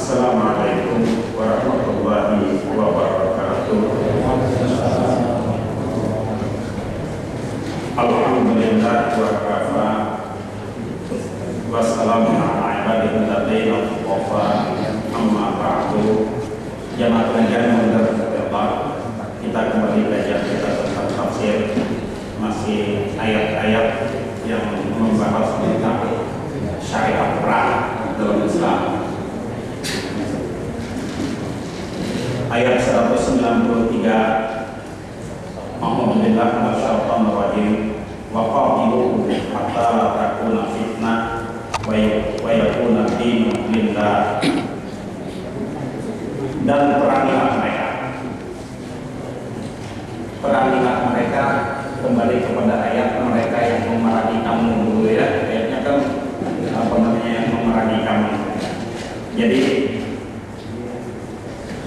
Assalamualaikum warahmatullahi wabarakatuh. Alhamdulillah wa kafa. Wassalamu ala ibadil ladzina istafa. Amma ba'du. Jamaah pengajian Muhammad, kita kembali belajar kita tentang tafsir, masih ayat-ayat yang membahas tentang syariat perang dalam Islam. Ayat 193, Alhamdulillah minasyaitonir rajim, wa qatilu hatta la takuna fitnah wa yakuna dinu lillah. Dan perangilah mereka kembali kepada ayat mereka yang memerangi kamu dulu ya. Ayatnya kan yang memerangi kamu. Jadi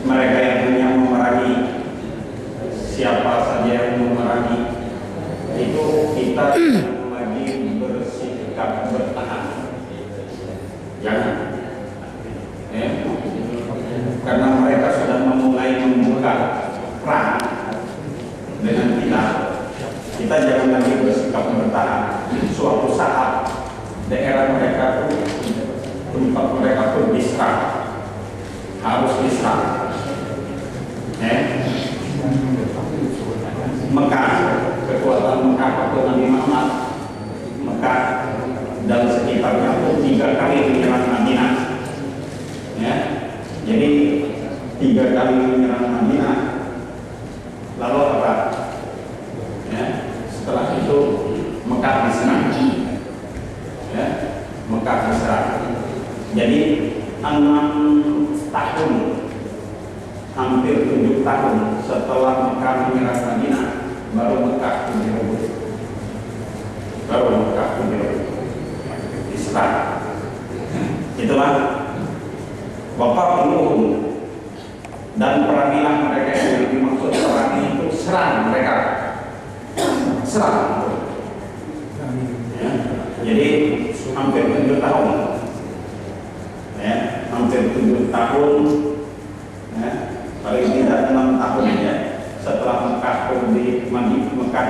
mereka yang memerangi, siapa saja yang memerangi itu kita lagi bersikap bertahan, jangan ya. Karena mereka sudah memulai membuka perang dengan kita jangan lagi bersikap bertahan. Suatu saat daerah mereka itu, tempat mereka pun diserang, harus diserang. Mekah, kekuatan Mekah waktu Nabi Muhammad, Mekah dan sekitarnya pun 3 kali menyerang Madinah. Ya, jadi 3 kali menyerang Madinah. Lalu apa? Ya, setelah itu Mekah diserang. Ya, Mekah diserang. Jadi 6 tahun, hampir 7 tahun setelah Mekah menyerang Madinah, baru Mekah direbut. Diserang. Itulah waqatiluhum, dan perangilah mereka. Yang dimaksud perangi itu serang mereka, serang. Ya. Jadi hampir 7 tahun, ya, hampir 7 tahun, ya, paling tidak 6 tahun ya, setelah Mekah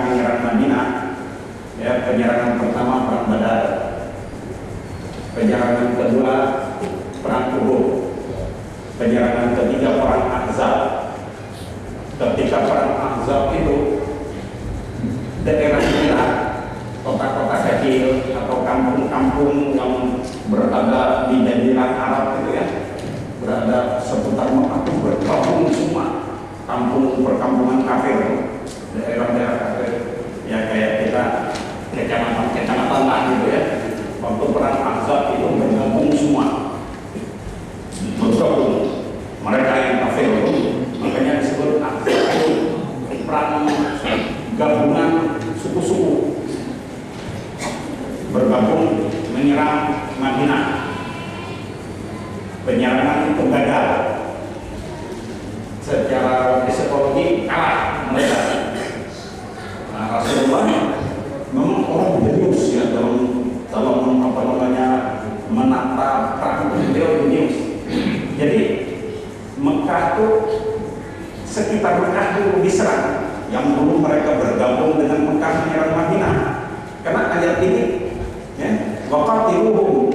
menyerang Madinah. Ya, penyerangan pertama perang Badar, penyerangan kedua perang Uhud, penyerangan ketiga perang Ahzab. Ketika perang Ahzab itu, daerah Irak, kota-kota kecil atau kampung-kampung yang berada di Jazirah Arab itu ya, berada seputar Mekah itu bergabung semua. Kampung perkampungan kafir, daerah-daerah kafir ya, kayak kita kecamatan lah gitu ya. Waktu perang Ahzab itu bergabung semua, bergabung mereka yang kafir itu, makanya disebut Ahzab itu perang gabungan suku-suku bergabung menyerang Madinah. Penyerangan itu gagal, secara psikologi kalah mereka. Nah, Rasulullah memang orang jenius ya dalam menata perang. Beliau jenius. Jadi Mekah itu, sekitar Mekah itu diserang, yang dulu mereka bergabung dengan Mekah menyerang Madinah. Karena ayat ini ya, waqatiluhum,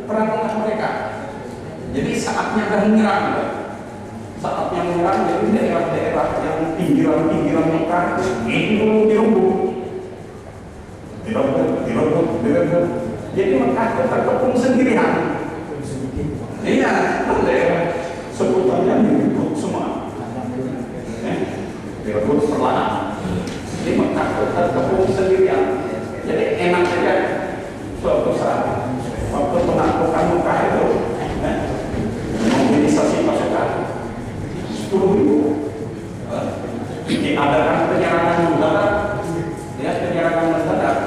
perangilah mereka. Jadi saatnya akan menyerang. Saatnya menyerang, jadi daerah-daerah yang pinggiran-pinggiran Mekah itu direbut. Jadi Mekah terkepung sendirian. Iya, daerah sebutannya direbut semua. Direbut perlahan. Jadi Mekah terkepung sendirian. Jadi enak saja suatu saat waktu penaklukan Mekah itu, mobilisasi pasukan 10.000, diadakan penyerangan mendadak, ya, penyerangan mendadak.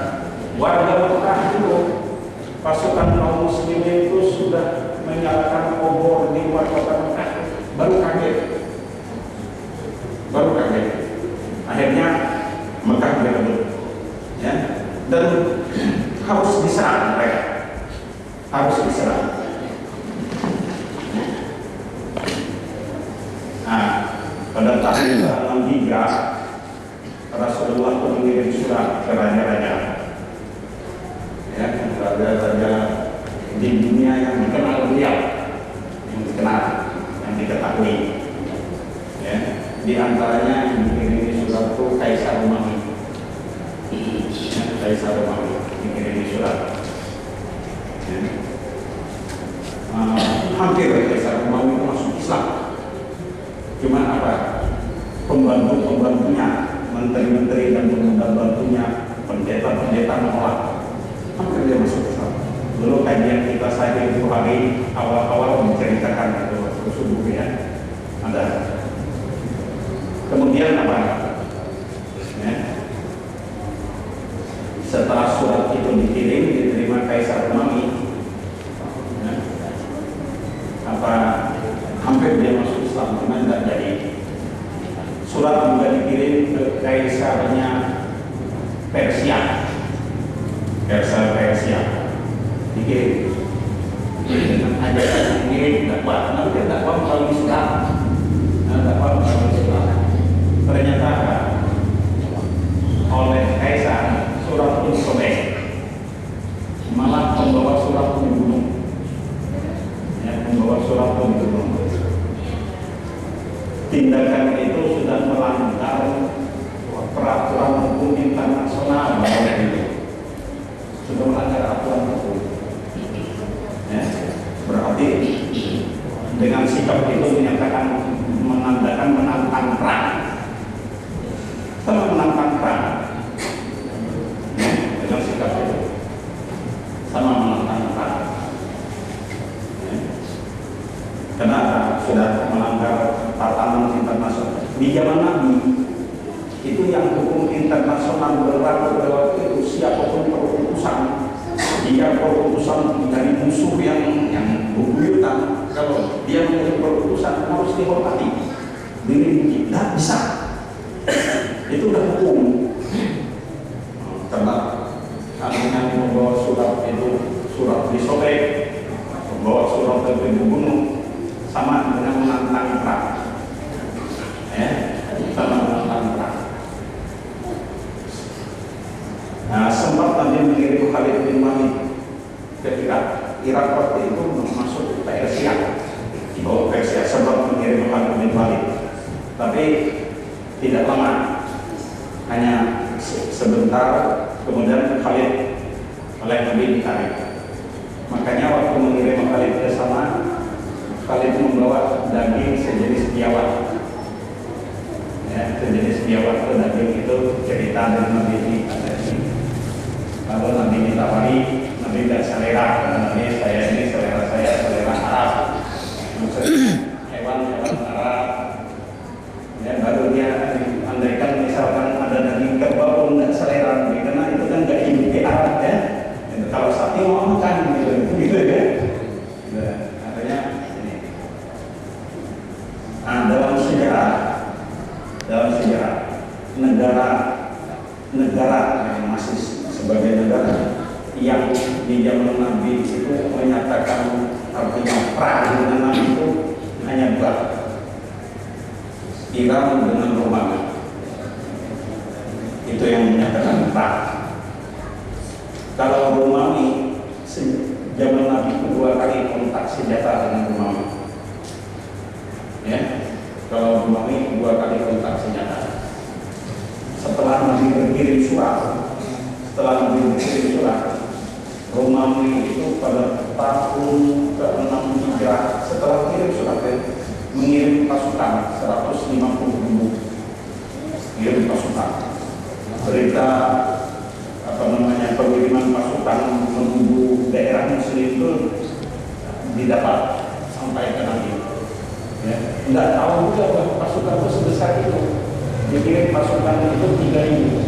Warga Mekah itu, pasukan kaum muslimin itu sudah menyalakan obor di luar kota Mekah, baru kaget. Akhirnya Mekah direbut, ya, dan harus diserang mereka, harus diserang. pada tahun 6 Hijrah Rasulullah itu mengirim surat ke raja-raja, ya, raja-raja di dunia yang dikenal beliau, yang dikenal, yang diketahui, ya. Di antaranya yang dikirimi surat itu Kaisar Romawi, ya, Kaisar Romawi dikirimi surat, ya. Hampir Kaisar Romawi itu masuk Islam, cuma apa, pembantu-pembantunya, menteri-menteri dan pembantu-pembantunya, pendeta-pendeta menolak, hampir dia masuk Islam. Dulu kajian kita saja itu hari awal-awal menceritakan itu subuh, ya, ada. Kemudian apa? Ya. Setelah surat itu dikirim, diterima Kaisar Romawi, ya, apa, hampir dia masuk Islam, cuma tidak jadi. Surat juga dikirim ke Kaisarnya Persia, Kaisar Persia, dikirim dengan ajaran mengirim dakwah, nanti dakwah melalui surat, dakwah melalui surat. Ternyata oleh Kaisar surat itu sobek, malah pembawa surat itu dibunuh, ya, pembawa surat itu dibunuh. Tindakan itu sudah melanggar peraturan hukum internasional, sudah melanggar aturan hukum, ya. Berarti dengan sikap itu menyatakan, menandakan menantang perang, sama menantang perang, ya, dengan sikap itu sama menantang perang, ya. Karena sudah melanggar tatanan internasional. Di zaman Nabi itu yang hukum internasional berlaku pada waktu itu, siapapun perutusan, dia perutusan dari musuh yang bebuyutan, kalau dia menjadi perutusan harus dihormati, dilindungi, tidak bisa. Itu udah hukum. Karena akhirnya membawa surat itu, surat disobek, membawa surat itu dibunuh, sama dengan menantang perang, ya, sama menantang perang. Nah, sempat Nabi mengirim Khalid bin Walid ke Irak waktu itu masuk Persia, di bawah Persia, sempat mengirim Khalid bin Walid, tapi tidak lama, hanya sebentar, kemudian Khalid oleh Nabi ditarik. Makanya waktu mengirim Khalid ke sana, Khalid membawa daging sejenis biawak, ya, sejenis biawak itu daging itu cerita dari Nabi ini. Lalu Nabi ditawari, Nabi tidak selera, karena Nabi saya ini selera saya selera Arab, hewan-hewan Arab, ya, baru dia andaikan misalkan ada daging kerbau pun tidak selera, karena itu kan gak hidup di Arab, ya. Kalau sapi mau makan gitu ya. Artinya ini. Nah, dalam sejarah negara yang masih sebagai negara yang di zaman Nabi itu menyatakan artinya perang dengan Nabi itu hanya dua, Iran dengan Romawi, itu yang menyatakan perang. Kalau Romawi zaman Nabi kedua kali kontak senjata dengan Romawi, ya, kalau Romawi dua kali kontak senjata. Setelah Nabi berkirim surat, Romawi itu pada tahun ke-6 Hijrah, setelah kirim surat, mengirim pasukan 150.000, kirim pasukan. Berita pengiriman pasukan menuju daerah Muslim itu didapat sampai ke Nabi. Ya, tidak tahu juga pasukan itu sebesar itu. Dikirim pasukan itu 3.000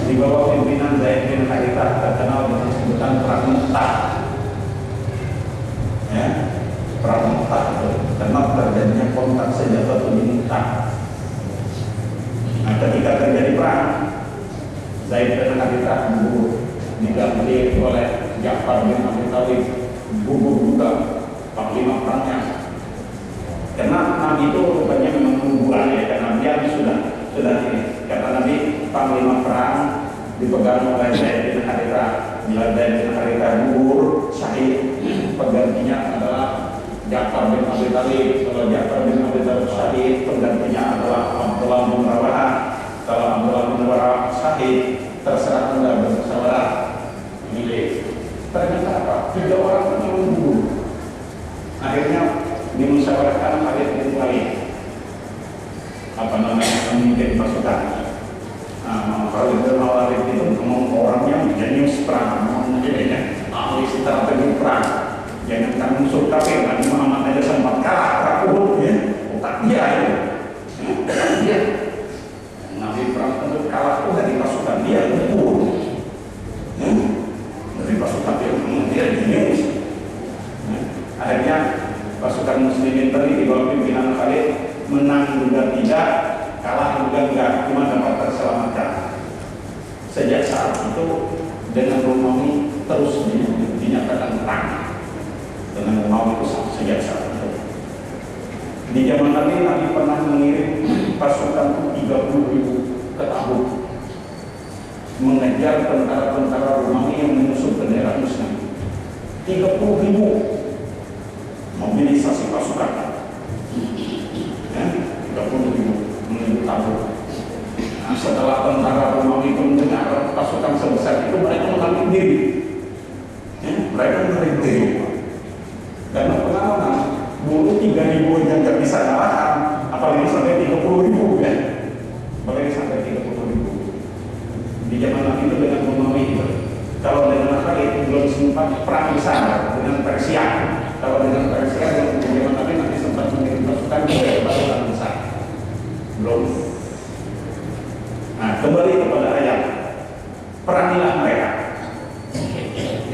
di bawah pimpinan Zaid bin Harithah, terkenal dengan sebutan Perang Mu'tah. Ya, Perang Mu'tah itu karena terjadinya kontak senjata itu di Mu'tah. Nah, ketika terjadi perang, Zaid bin Harithah gugur, diganti oleh Ja'far bin Abi Thalib, gugur juga panglima perangnya. Karena Nabi itu rupanya memang unggulan ya, karena dia sudah ini. Kata Nabi, panglima perang dipegang oleh Zaid bin Harithah. Bila Zaid bin Harithah gugur syahid, penggantinya adalah Ja'far bin Abi Thalib. Kalau Ja'far bin Abi Thalib syahid, penggantinya adalah Abdullah bin Rawahah. Kalau Abdullah bin Rawahah syahid, terserah Anda bermusyawarah milih. Ternyata apa? 3 orang yang gugur. Akhirnya dimusyawarahkan Khalid bin Walid, memimpin pasukan. Khalid bin Walid itu orangnya jenius perang, ahli strategi perang. Jangan musuh kafir, Nabi Muhammad aja sempat kalah Uhud ya. Otak dia itu. Otak dia. Nabi perang untuk kalah itu dari pasukan dia Uhud. Dari pasukan dia jenius. Akhirnya pasukan muslimin tadi di bawah pimpinan Khalid menang juga tidak, kalah juga enggak, cuma dapat terselamatkan. Sejak saat itu dengan Romawi terus dinyatakan perang dengan Romawi itu sejak saat itu. Di zaman Nabi pernah mengirim pasukan 30.000 ke Tabuk mengejar tentara-tentara Romawi yang menyusup ke daerah Muslim. 30.000 mobilisasi pasukan ya, 30.000 menuju Tabuk. Nah, setelah tentara Romawi mendengar pasukan sebesar itu, mereka menarik diri ya, mereka menarik diri karena pengalaman dulu 3.000 yang gak bisa ngalahan, apalagi sampai 30.000 ya, apalagi sampai 30.000 di zaman Nabi itu dengan Romawi itu. Kalau dengan Khalid belum sempat perang besar dengan Persia. Kalau dengan Persia yang zaman Nabi sempat mengirim pasukan ke pasukan besar. Belum. Nah, kembali kepada ayat. Perangilah mereka.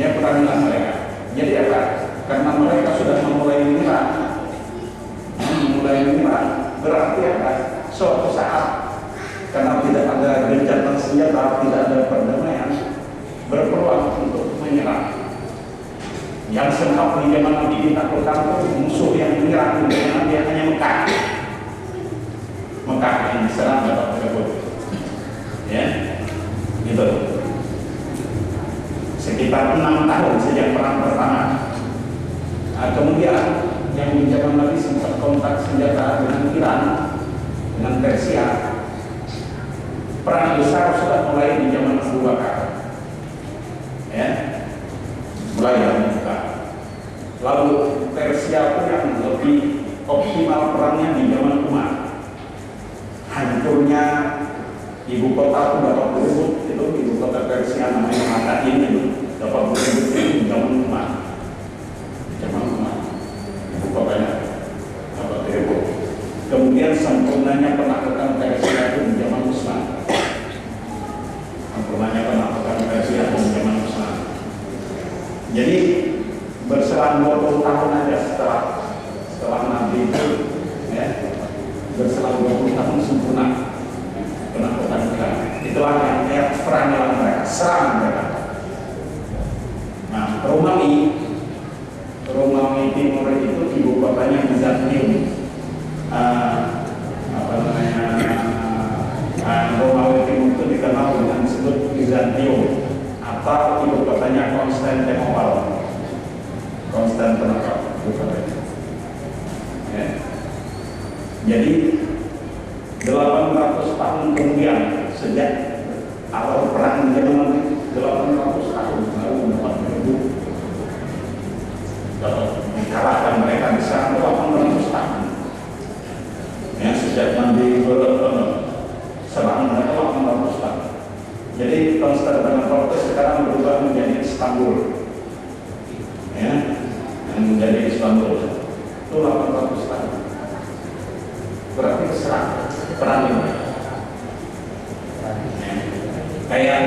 Ya, perangilah mereka. Jadi apa? Karena mereka sudah memulai menyerang. Berarti apa? Suatu saat karena tidak ada gencatan senjata, tidak ada perdamaian, berpeluang untuk menyerang. Yang sempat di zaman Nabi ditaklukkan itu musuh yang menyerang di zaman Nabi hanya Mekah yang diserang dapat tersebut. Ya, gitu. Sekitar 6 tahun sejak perang pertama. Nah, kemudian yang di zaman Nabi sempat kontak senjata dengan Iran, dengan Persia. Perang besar sudah mulai di zaman Abu Bakar. Ya, mulai dibuka. Lalu Persia pun yang lebih optimal perangnya di zaman Umar. Hancurnya ibu kota itu dapat berebut, itu ibu kota Persia namanya Madain itu dapat berebut di zaman Umar. Ibu kotanya dapat berebut. Kemudian sempurnanya penaklukan Persia itu di zaman Utsman. Sempurnanya penaklukan Persia itu di zaman Utsman. Jadi berselang 20 tahun aja setelah Nabi itu ya, berselang 20 tahun sempurna penaklukan kita. Itulah yang perangilah mereka, serang mereka. Nah, Romawi Timur itu ibu kotanya Bizantium. Romawi Timur itu dikenal dengan disebut Bizantium atau ibu kotanya Konstantinopel. Ya. Jadi 800 tahun kemudian sejak awal perang zaman 800 tahun baru dapat berebut, dapat mengalahkan mereka di sana 800 tahun. Ya, sejak Nabi serang mereka 800 tahun. Jadi Konstantinopel sekarang berubah menjadi Istanbul. Ya, yang menjadi Istanbul itu 800 tahun. Berarti serang perang ini. Ya. Kayak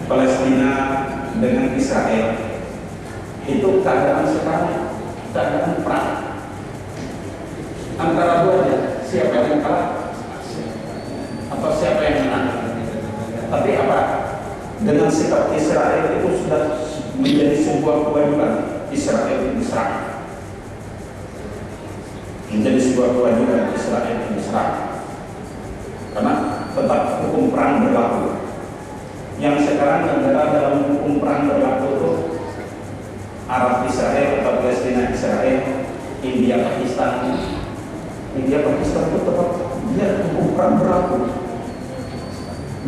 Palestina dengan Israel itu keadaan sekarang keadaan perang antara dua aja, siapa yang kalah atau siapa yang menang. Tapi apa, dengan sikap Israel itu sudah menjadi sebuah kewajiban Israel diserang. menjadi sebuah kewajiban Israel diserang, karena tetap hukum perang berlaku. Yang sekarang negara dalam hukum perang berlaku itu Arab Israel atau Palestina Israel, India Pakistan. India Pakistan itu tetap dia hukum perang berlaku.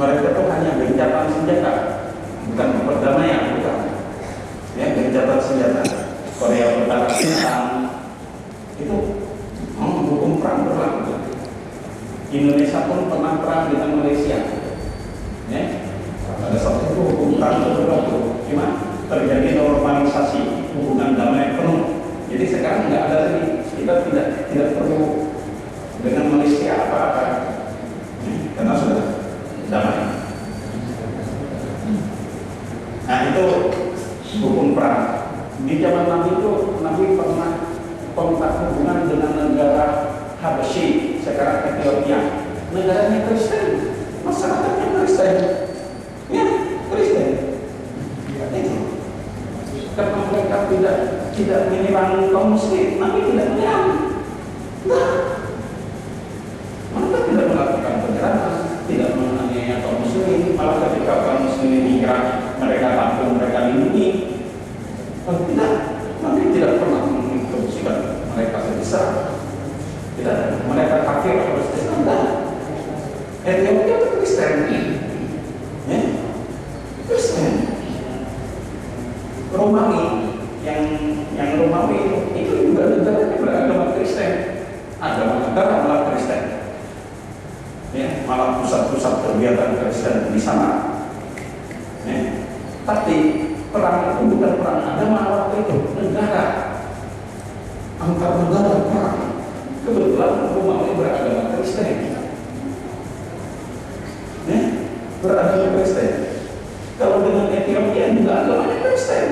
Mereka itu hanya gencatan senjata, bukan perdamaian, bukan. Ya, gencatan senjata. Korea Utara, Selatan itu hukum perang berlaku. Indonesia pun pernah perang dengan Malaysia. Ya, pada saat itu hukum perang berlaku. Cuma terjadi normalisasi hubungan damai penuh. Jadi sekarang nggak ada lagi, kita tidak perlu dengan Malaysia apa-apa, karena sudah damai. Nah itu hukum perang. Di zaman Nabi itu Nabi pernah kontak hubungan dengan negara Habasyi, sekarang Ethiopia. Negaranya Kristen, masyarakatnya Kristen, ya Kristen. Itu karena mereka tidak menyerang kaum muslim, Nabi tidak menyerang. Nah, mereka tidak melakukan penyerangan, tidak menganiaya kaum muslim, malah ketika kaum muslim hijrah mereka tampung, mereka lindungi. Tidak, Nabi tidak pernah menginstruksikan mereka sebesar. Tidak, mereka kafir harus Islam. Ethiopia itu Kristen, ya, Kristen. Romawi, yang Romawi itu juga negaranya beragama Kristen, agama negara malah Kristen. Ya, malah pusat-pusat kegiatan Kristen di sana. Ya, tapi perang itu bukan perang agama waktu itu, negara antar negara perang. Kebetulan Romawi beragama Kristen, ya, beragama Kristen. Kalau dengan Ethiopia juga agamanya Kristen,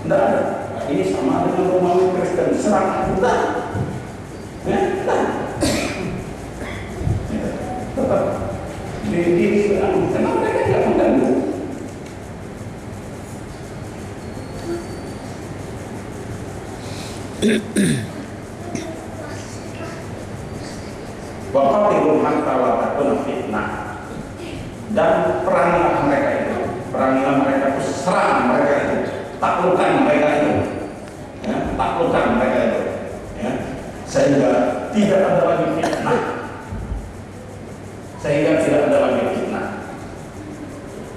tidak ada. Nah, ini sama dengan Romawi Kristen, serang kita, ya, tetap di karena mereka tidak mengganggu. Waqatilul hatta la takuna fitnah, dan perangilah mereka itu, serang mereka itu, taklukkan mereka itu, ya, taklukkan mereka itu, ya, sehingga tidak ada lagi fitnah,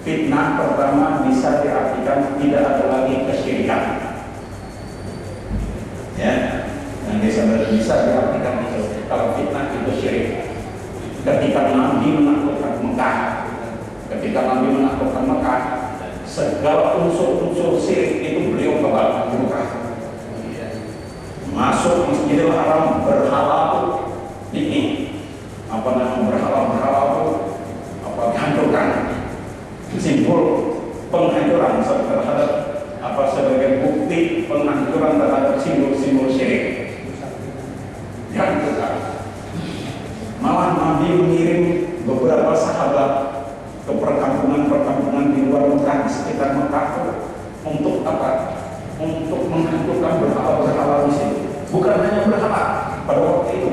fitnah pertama bisa diartikan tidak ada lagi kesyirikan, ya, yang bisa diartikan itu. Kalau fitnah itu syirik. Ketika Nabi menaklukkan Mekah, segala unsur-unsur syirik itu beliau bawa ke Mekah. Masuk Masjidil Haram, berhala ini berhala dihancurkan, simbol penghancuran terhadap sebagai bukti penghancuran terhadap simbol-simbol syirik. Malah Nabi mengirim beberapa sahabat ke perkampungan di luar Mekah, di sekitar Mekah, untuk apa? Untuk menghancurkan berhala-berhala di sini. Bukan hanya berhala pada waktu itu,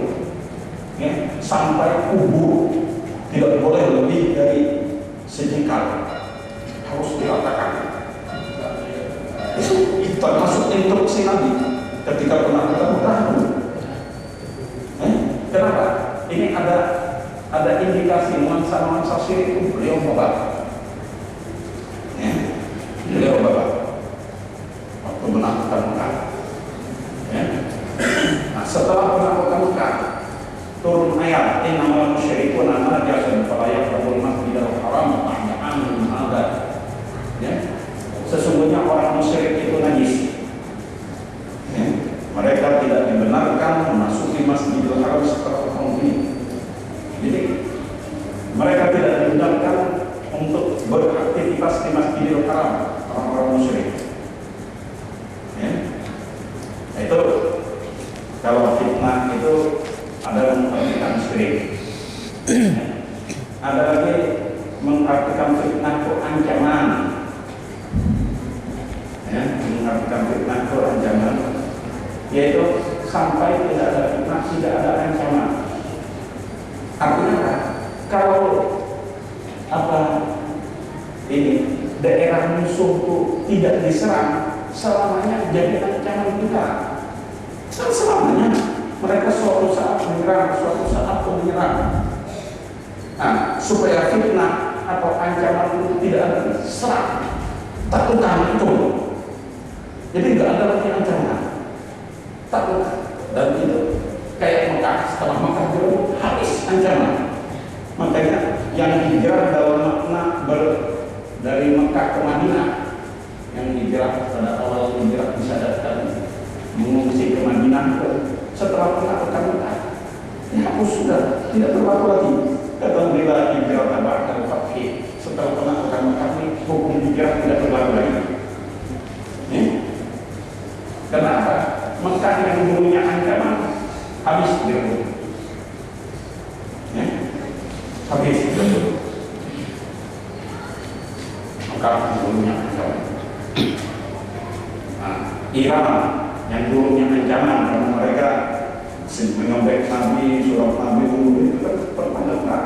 ya, sampai kubur tidak boleh lebih dari sejengkal, harus diratakan. Itu termasuk instruksi Nabi ketika pernah ke Mekah. Kenapa? Ini ada indikasi nuansa syirik itu beliau bawa. Ya, beliau bawa waktu menaklukkan Mekah. Ya. Nah, setelah menaklukkan Mekah, turun ayat innamal musyrikuna najasun fala yaqrabul masjidal haram ba'da 'amihim hadza. Ya. Sesungguhnya orang musyrik itu najis. Ya. Mereka tidak dibenarkan memasuki Masjidil Haram setelah tahun ini. Jadi mereka tidak dibenarkan untuk beraktivitas di Masjidil Haram, orang-orang musyrik. Ya. Itu kalau fitnah itu ada mengartikan syirik. Ya. Ada lagi mengartikan fitnah itu ancaman. Ya, mengartikan fitnah itu ancaman. yaitu sampai tidak ada fitnah, tidak ada ancaman. Artinya apa? Kalau ini daerah musuh itu tidak diserang, selamanya jadi ancaman kita. Selamanya mereka suatu saat menyerang, suatu saat menyerang. Nah, supaya fitnah atau ancaman itu tidak ada, serang, takutkan itu. Jadi nggak ada lagi ancaman, takut. Dan itu kayak Mekah, setelah Mekah itu habis ancaman. Makanya yang hijrah dalam makna dari Mekah ke Madinah, yang hijrah pada awal hijrah disadarkan mengungsi ke Madinah, setelah melakukan Mekah dihapus, sudah tidak berlaku lagi. Kata bila hijrah tabak al-fathi, setelah melakukan Mekah ini hukum hijrah tidak berlaku lagi. Kenapa? Mekah yang dulunya ancaman habis direbut, habis direbut. Mekah yang dulunya ancaman. Nah, Iran yang dulunya ancaman karena mereka menyobek Nabi, surat Nabi itu kan pertanda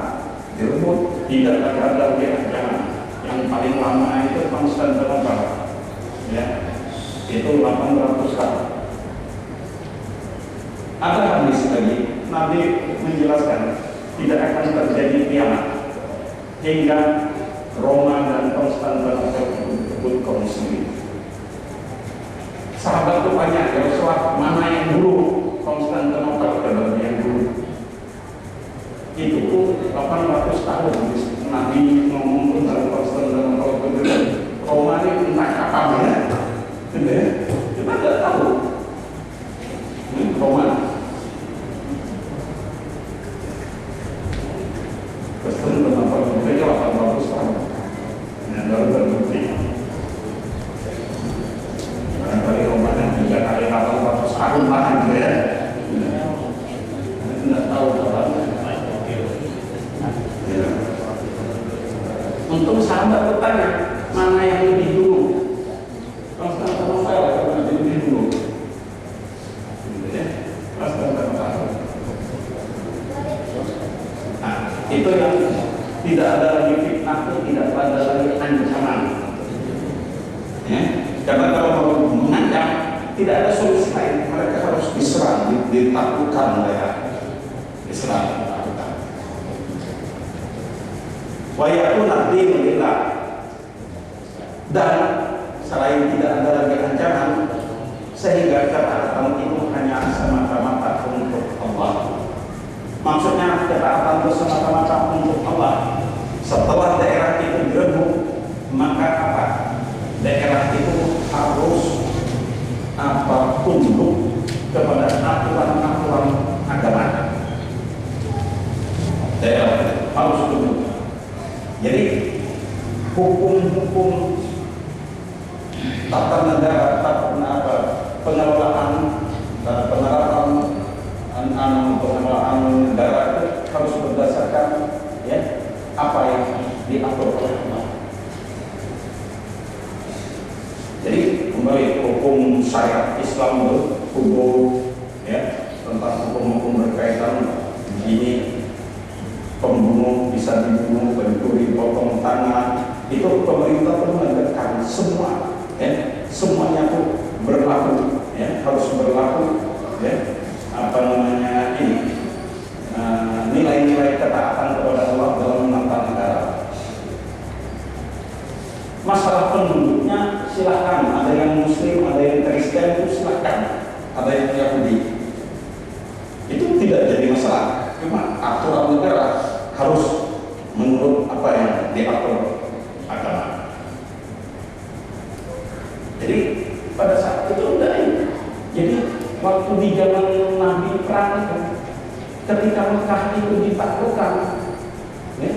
direbut, tidak ada lagi ancaman. Yang paling lama itu Konstantinopel, ya, itu 800 tahun. Ada hadis lagi, Nabi menjelaskan tidak akan terjadi kiamat hingga Roma dan Konstantinopel berebut kaum muslimin. Sahabat itu banyak, ya Rasulullah, mana yang dulu Konstantinopel adalah yang dulu. Itu 800 tahun Nabi ngomong tentang Konstantinopel, Roma ini entah kapan ya. Kita tidak tahu. Roma Konstantinopel itu 800 tahun. Yang baru terbukti. Barangkali Roma yang 3 kali 800 tahun lah gitu ya. Tidak tahu kapan. Untung sahabat bertanya, mana yang lebih dulu? Konstantinopel atau lebih dulu? Nah, itu yang tidak ada lagi fitnah, tidak ada lagi ancaman. Ya? Karena kalau mau mengancam, tidak ada solusi lain. Mereka harus diserang, ditaklukkan mereka. Diserang, ditaklukkan. Wa yakuna dinu lillah. Dan selain tidak ada lagi ancaman, sehingga ketaatan itu hanya semata-mata untuk Allah. Maksudnya ketaatan itu semata-mata untuk Allah. Setelah daerah itu direbut, maka apa? Daerah itu harus tunduk kepada aturan-aturan agama. Daerah harus tunduk. Jadi hukum-hukum tata negara, pengelolaan pengelolaan negara itu harus berdasarkan ya apa yang diatur oleh Allah. Jadi kembali hukum syariat Islam itu hukum ya tentang hukum-hukum berkaitan ini pembunuh bisa dibunuh, pencuri potong tangan, itu pemerintah pun menegakkan semua ya, semuanya tuh berlaku ya, harus berlaku ya, ini nilai-nilai ketaatan kepada Allah dalam menata negara. Masalah penduduknya silahkan, ada yang Muslim, ada yang Kristen, itu silahkan, ada yang Yahudi, itu tidak jadi masalah. Cuma aturan negara harus menurut apa yang diatur agama. Jadi pada saat itu enggak ini. Jadi waktu di zaman Nabi perang itu, ketika Mekah itu ditaklukkan, ya,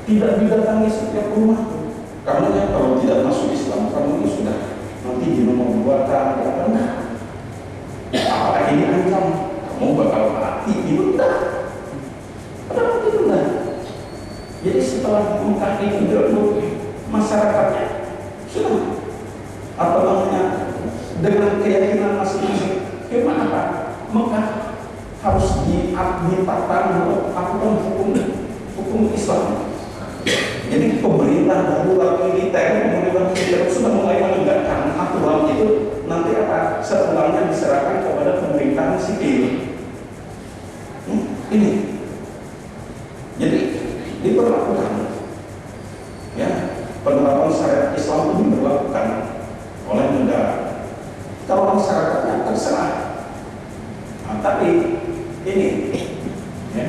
tidak didatangi setiap rumah. Karena kalau tidak masuk Islam, kamu ini sudah nanti di nomor 2 kan, ya pernah. Apakah ini ancam? Kamu bakal mati, itu enggak. Padahal itu enggak. Jadi setelah Mekah ini direbut, masyarakatnya sudah dengan keyakinan masing-masing, Mekah harus ditata menurut aturan hukum Islam. Jadi pemerintah darurat militer sudah mulai menegakkan aturan itu, nanti apa setelahnya diserahkan kepada pemerintahan sipil. Ini jadi diberlakukan, ya, penerapan syariat Islam itu diberlakukan oleh negara. Kalau masyarakatnya terserah. Nah, tapi ini, ya,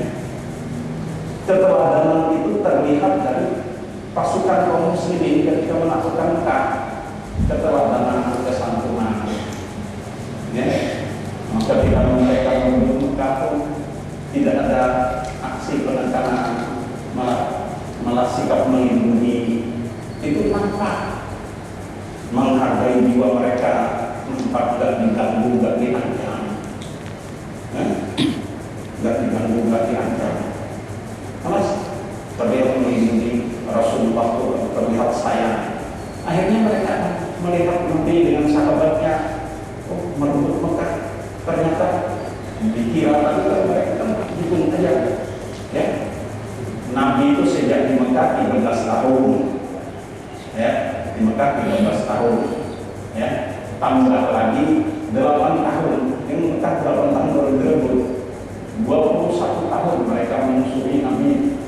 keteladanan itu terlihat dari pasukan kaum muslimin ketika menaklukkan Mekah. Keteladanan, kesantunan, ya. Maka ketika mereka menuju Mekah pun tidak ada aksi penekanan, malah sikap melindungi. Itu nampak menghargai jiwa mereka, nampak gak diganggu, gak diancam, gak diganggu, gak diancam. Alas, terlihat melindungi Rasulullah itu terlihat sayang. Akhirnya mereka melihat Nabi dengan sahabatnya, oh, merebut Mekah. Ternyata dikira tadi kan mereka kan hitung aja, ya. Nabi itu sejak di Mekah 13 tahun, ya, di Mekah 13 tahun, ya. Tambah lagi 8 tahun, yang Mekah 8 tahun baru direbut. 21 tahun mereka memusuhi Nabi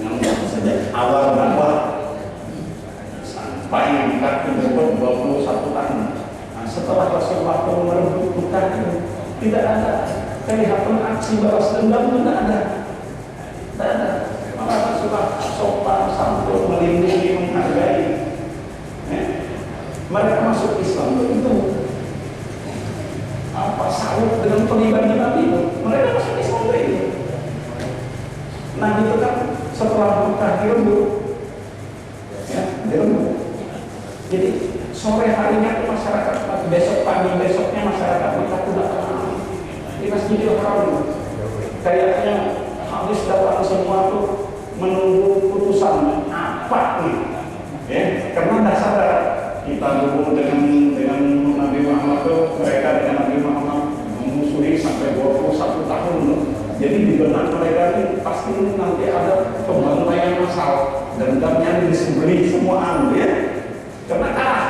dengan sejak awal dakwah sampai Mekah direbut 21 tahun. Nah, setelah Rasulullah merebut Mekah itu tidak ada kelihatan aksi balas dendam, tidak ada. Malah Rasulullah sopan santun, melindungi, menghargai. Mereka masuk Islam itu apa sawut dengan pribadi Nabi itu, mereka masuk Islam itu. Nabi itu kan setelah Mekah direbut, ya, direbut. Jadi sore harinya itu masyarakat, besok pagi besoknya masyarakat Mekah tidak kenal di Masjidil Haram. Kayaknya habis datang semua tuh menunggu putusan apa nih, ya, karena tidak sadar kita dulu dengan Nabi Muhammad tuh, mereka dengan Nabi Muhammad memusuhi sampai 21 tahun loh. Jadi di benak mereka ini pasti nanti ada pembantaian massal, dendamnya disembelih semua, ya, karena kalah.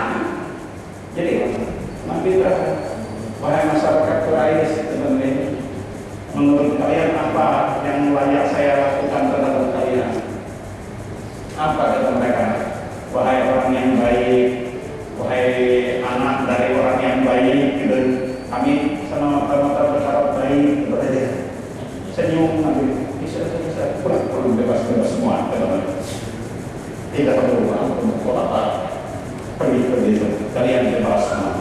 Jadi Nabi berkata, wahai masyarakat Quraisy, menurut kalian apa yang layak saya lakukan terhadap kalian? Apa kata mereka? Wahai orang yang baik, wahai anak dari orang yang baik, gitu. Kami sama mata-mata berharap baik kepada dia. Senyum Nabi, bisa perlu bebas semua, teman-teman. Tidak perlu apa, pergi itu, kalian bebas semua.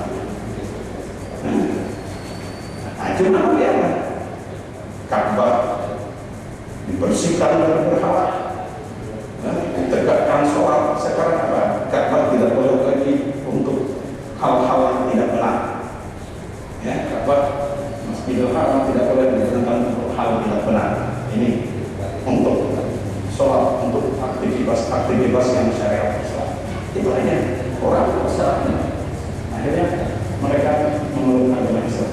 Nah, cuma apa? Ka'bah dibersihkan dari berhala, ditegakkan sholat. Sekarang apa? Ka'bah tidak boleh lagi untuk hal-hal yang tidak benar, ya. Ka'bah, Masjidil Haram tidak boleh digunakan untuk hal tidak benar. Ini untuk sholat, untuk aktivitas yang syariat Islam. Itu aja orang masyarakat. Akhirnya mereka memeluk agama Islam.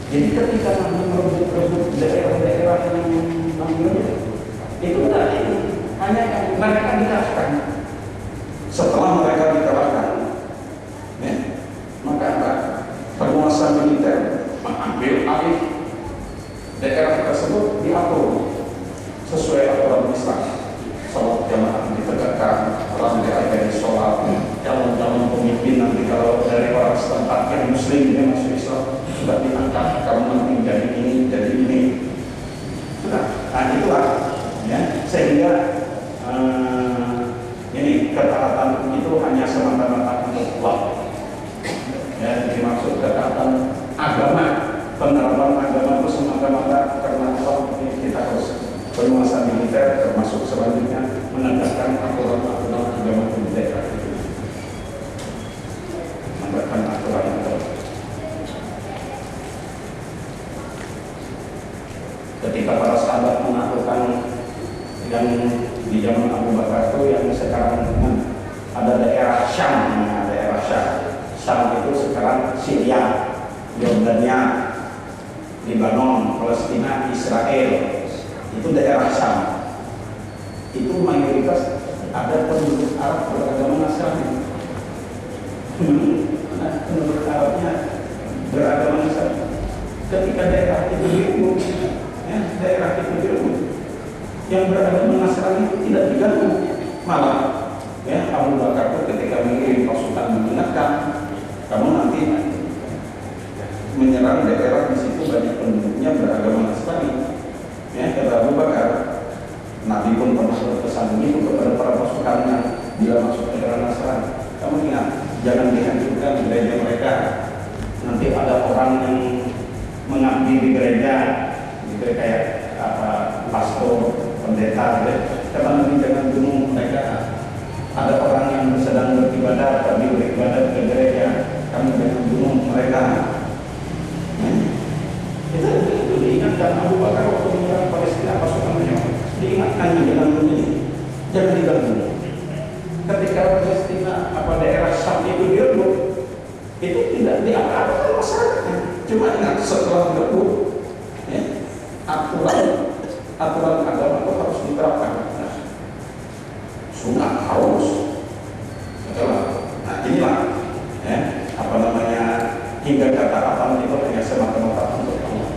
Jadi ketika Nabi merebut daerah-daerah yang Nabi itu tadi hanya mereka dikalahkan. Setelah mereka dikalahkan, ya, maka penguasa militer mengambil alih daerah tersebut, diatur sesuai aturan Islam. Sholat jamaah ditegakkan, orang diajari sholat, calon-calon pemimpin nanti kalau dari orang setempat yang muslim dia masuk Islam sudah ditangkap kalau nanti jadi ini sudah. Nah itulah, ya, sehingga ini ketaatan itu hanya semata-mata untuk Allah, ya, dimaksud ketaatan agama, penerapan agama itu semata-mata karena Allah. Kita harus penguasa militer termasuk selanjutnya menegakkan aturan-aturan agama di daerah itu, menegakkan aturan-aturan. Ketika para sahabat menaklukkan yang di zaman Abu Bakar itu, yang sekarang ada daerah Syam, Syam itu sekarang Syria, Yordania, Lebanon, Palestina, Israel, itu daerah Syam. Itu mayoritas ada penduduk Arab beragama Nasrani. Penduduk Arabnya beragama Nasrani. Ketika daerah itu direbut, daerah itu direbut, yang beragama Nasrani itu tidak diganggu, malah Abu Bakar itu ketika mengirim pasukan mengingatkan, kamu nanti menyerang daerah di situ banyak penduduknya beragama Nasrani. Kata Abu Bakar, Nabi pun pernah berpesan begitu kepada para pasukannya bila masuk ke daerah Nasrani. Kamu ingat, jangan dihancurkan gereja mereka. Nanti ada orang yang mengabdi di gereja, gitu kayak pastor, pendeta. Kata Nabi, jangan bunuh mereka. Ada orang yang sedang beribadah, tapi beribadah ke gereja, kamu jangan bunuh mereka. Itu diingatkan Abu Bakar waktu menyerang Palestina pasukannya. Diingatkan dengan begini, jangan diganggu. Ketika Palestina daerah Syam itu direbut, itu tidak diapa-apakan masyarakatnya. Cuma ingat, setelah direbut, aturan agama itu harus diterapkan. Sunat harus. Nah inilah, hingga kata-kata itu hanya semata-mata untuk Allah.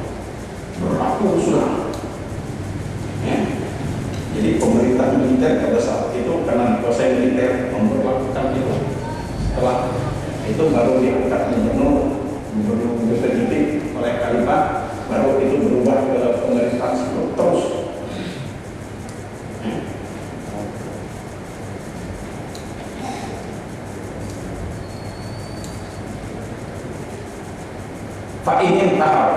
Berlaku sudah. Jadi pemerintah militer pada saat itu karena kuasa militer memperlakukan itu. Setelah itu baru diangkat gubernur definitif oleh khalifah, baru itu berubah ke pemerintahan sipil terus. Pak ingin tahu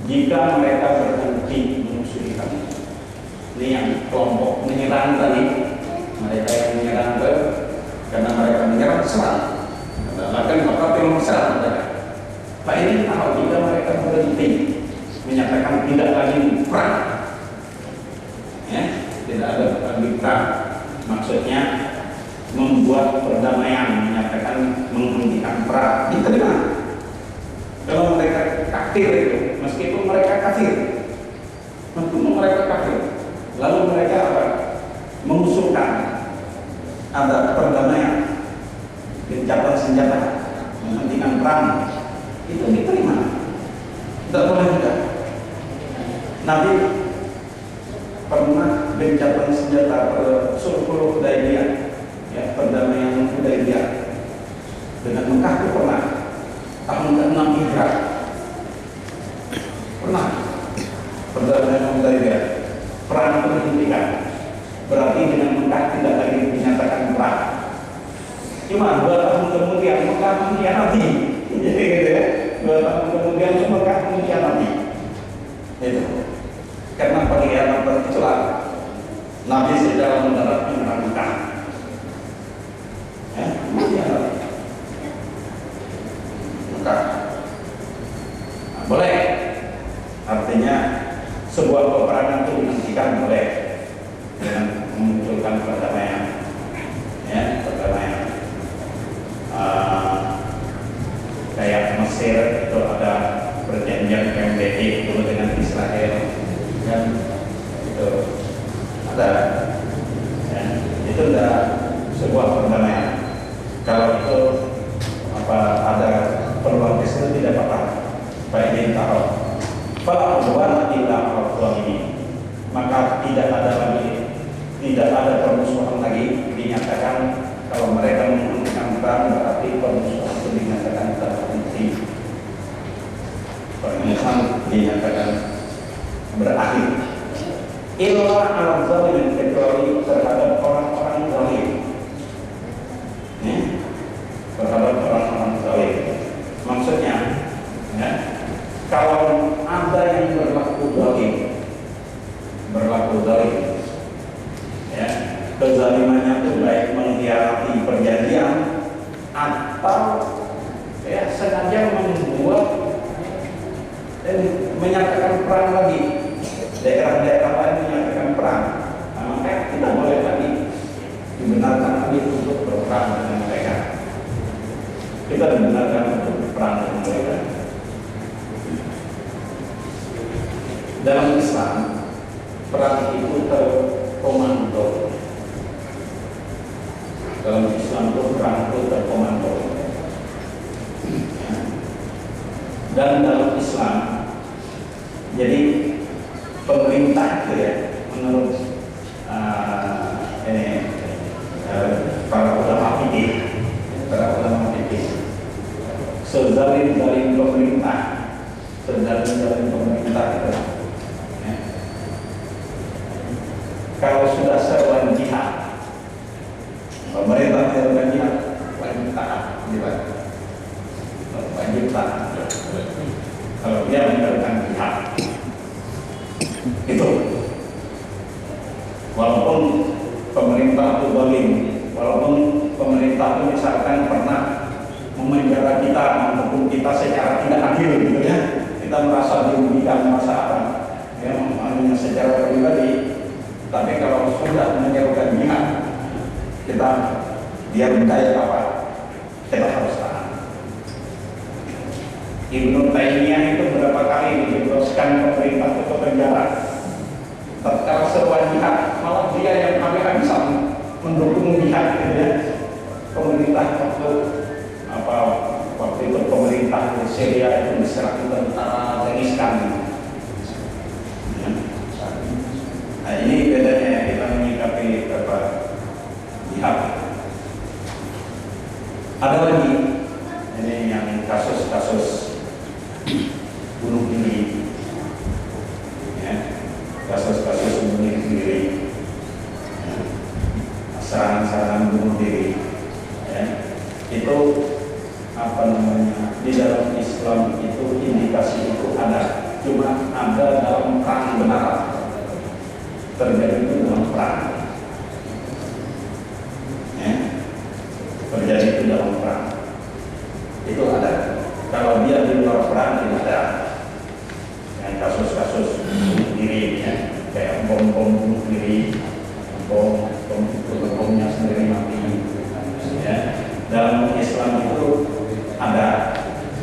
jika mereka berhenti memusuhi kami. Ini yang kelompok menyerang tadi, mereka yang menyerang karena mereka menyerang serang. Bahkan maka belum serang mereka. Pak ingin tahu jika mereka berhenti menyatakan tidak lagi perang, tidak ada lagi perang. Maksudnya membuat perdamaian, menyatakan menghentikan perang. Diterima. Kalau mereka kafir itu, meskipun mereka kafir, lalu mereka mengusulkan ada perdamaian, gencatan senjata, menghentikan perang, itu diterima. Tidak boleh juga. Nabi pernah gencatan senjata sulhul Hudaybiyah, perdamaian Hudaybiyah dengan Mekah itu pernah. Tahun ke-6 Hijrah pernah perdamaian Hudaybiyah, perang itu dihentikan. Berarti dengan Mekah tidak lagi dinyatakan perang. Cuma 2 tahun kemudian Mekah mengkhianati. Jadi gitu 2 tahun kemudian Mekah mengkhianati. Itu karena pengkhianatan itulah Nabi secara mendarat menyerang Mekah. Mengkhianati. Boleh, artinya sebuah peperangan itu dihentikan boleh dengan memunculkan perdamaian, perdamaian. Kayak Mesir itu ada perjanjian PBB dulu dengan Israel, kan itu ada, itu sudah sebuah perdamaian. Kalau itu ada peluang itu tidak apa-apa. Baik tahu. Fala udwana illa 'alal zalimin. Maka tidak ada permusuhan lagi dinyatakan. Kalau mereka menghentikan perang berarti permusuhan itu dinyatakan terhenti. Permusuhan dinyatakan berakhir. Illa 'alal zalimin, kecuali terhadap orang-orang zalim. Terhadap orang-orang zalim. Maksudnya, kalau ada yang berlaku zalim, kezalimannya itu baik mengkhianati perjanjian atau sengaja membuat dan menyatakan perang lagi, daerah-daerah lain menyatakan perang, maka kita boleh lagi dibenarkan lagi untuk berperang dengan mereka. Kita dibenarkan untuk berperang dalam Islam perang itu terkomando. Dalam Islam itu perang itu terkomando. Dan dalam Islam, jadi pemerintah itu ya, menurut para ulama fikih, sezalim pemerintah itu, ya. Kalau sudah seruan jihad, pemerintah seruan jihad wajib taat, wajib taat. Kalau dia menjalankan jihad itu, walaupun pemerintah itu zalim, walaupun pemerintah itu misalkan pernah memenjara kita, menghukum kita secara tidak adil, gitu ya, kita merasa dirugikan, merasa apa, ya, hanya secara pribadi. Tapi kalau sudah menyerukan jihad, kita dia berdaya apa, kita harus tahan. Ibnu Taimiyah itu berapa kali dijebloskan pemerintah ke penjara tatkala seruan jihad, malah dia yang habis-habisan mendukung jihad, gitu ya. Pemerintah waktu itu pemerintah di Syria itu diserang tentara Afghanistan. Nah, ini bedanya kita menyikapi jihad. Ada lagi ini yang kasus-kasus bunuh diri, ya, kasus-kasus bunuh diri, ya, serangan-serangan bunuh diri, ya, itu apa namanya, di dalam Islam itu indikasi itu ada, cuma ada dalam perang benar, terjadi itu dalam perang, ya, terjadi itu dalam perang, itu ada. Kalau dia di luar perang tidak ada. Yang kasus-kasus bunuh diri, ya, kayak bom bunuh diri, bomnya sendiri mati, ya. Dalam Islam itu ada,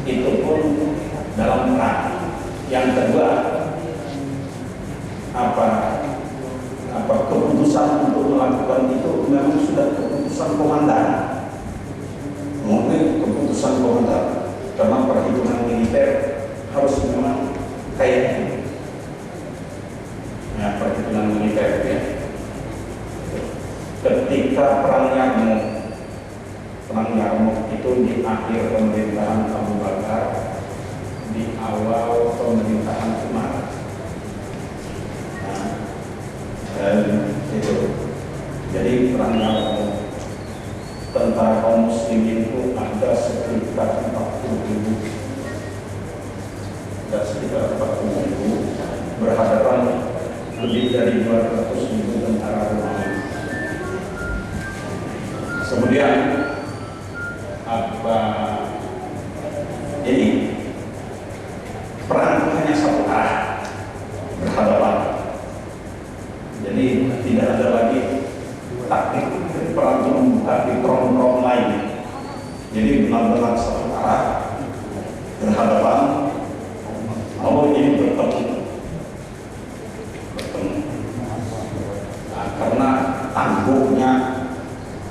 itu pun dalam perang. Yang kedua, keputusan untuk melakukan itu memang sudah keputusan komandan, mungkin keputusan komandan, karena perhitungan militer harus memang kayak ini. Nah, perhitungan militer, ya. Ketika perang Yarmouk itu di akhir pemerintahan Abu Bakar, di awal pemerintahan Umar. Nah, dan itu jadi perang Yarmouk, tentara kaum muslimin itu ada sekitar 40.000, berhadapan lebih dari 200.000 tentara Romawi. Kemudian ini perang itu hanya satu arah berhadapan, jadi tidak ada lagi taktik perang itu membuka di front lain. Jadi benar-benar satu arah berhadapan, lalu ini bertemu. Nah, karena tangguhnya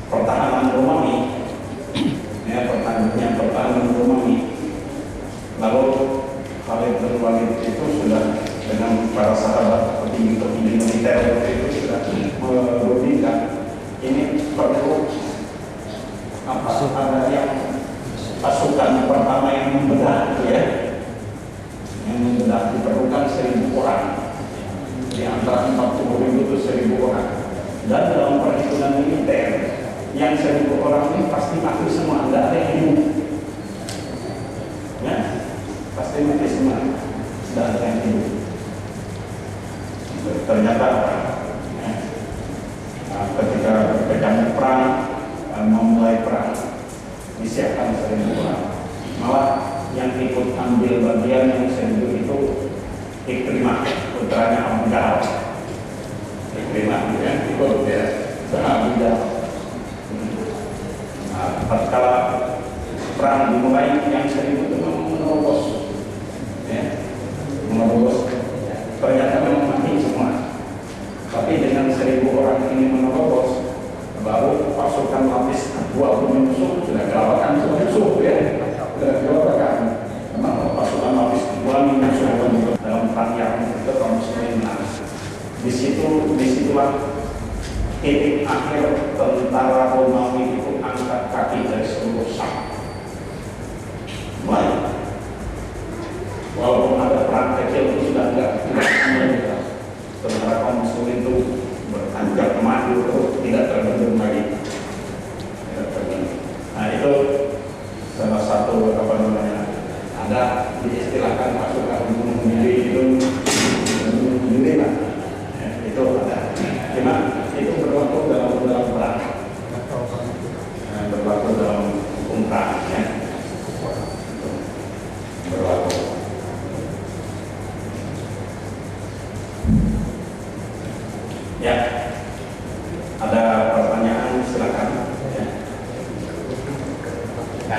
pertahanan Romawi, ya, pertahanan Romawi, lalu Khalid bin Walid itu sudah dengan para sahabat petinggi-petinggi militer itu sudah merundingkan ini perlu ada yang pasukan pertama yang membedah, ya, yang membedah diperlukan 1.000 orang, di antara 40.000 itu 1.000 orang, dan dalam perhitungan militer yang 1.000 orang ini pasti mati semua, tidak ada yang hidup, ya, pasti mati semua, tidak ada yang hidup. Ternyata ya, ketika berkecamuk perang, memulai perang, disiapkan 1.000 orang, malah yang ikut ambil bagian yang 1.000 itu Ikrimah, putranya Abu Jahal. Ikrimah, ya, ikut, ya, Abu Jahal. Tatkala perang dimulai, yang 1.000 itu menerobos, ya, menerobos. Ternyata peristiwa titik akhir tentara Romawi itu angkat kaki dari seluruh Sam. Baik, walaupun ada perang kecil itu sudah tidak semuanya. Tentara kaum muslim itu beranjak maju terus tidak terbendung lagi. Nah itu salah satu apa namanya, ada diistilahkan pasukan bunuh diri itu bunuh diri lah. Ya, itu ada. Cuma itu berlaku dalam perang, berlaku dalam hukum perang, ya. Berlaku. Ya, ada pertanyaan silakan. Ya.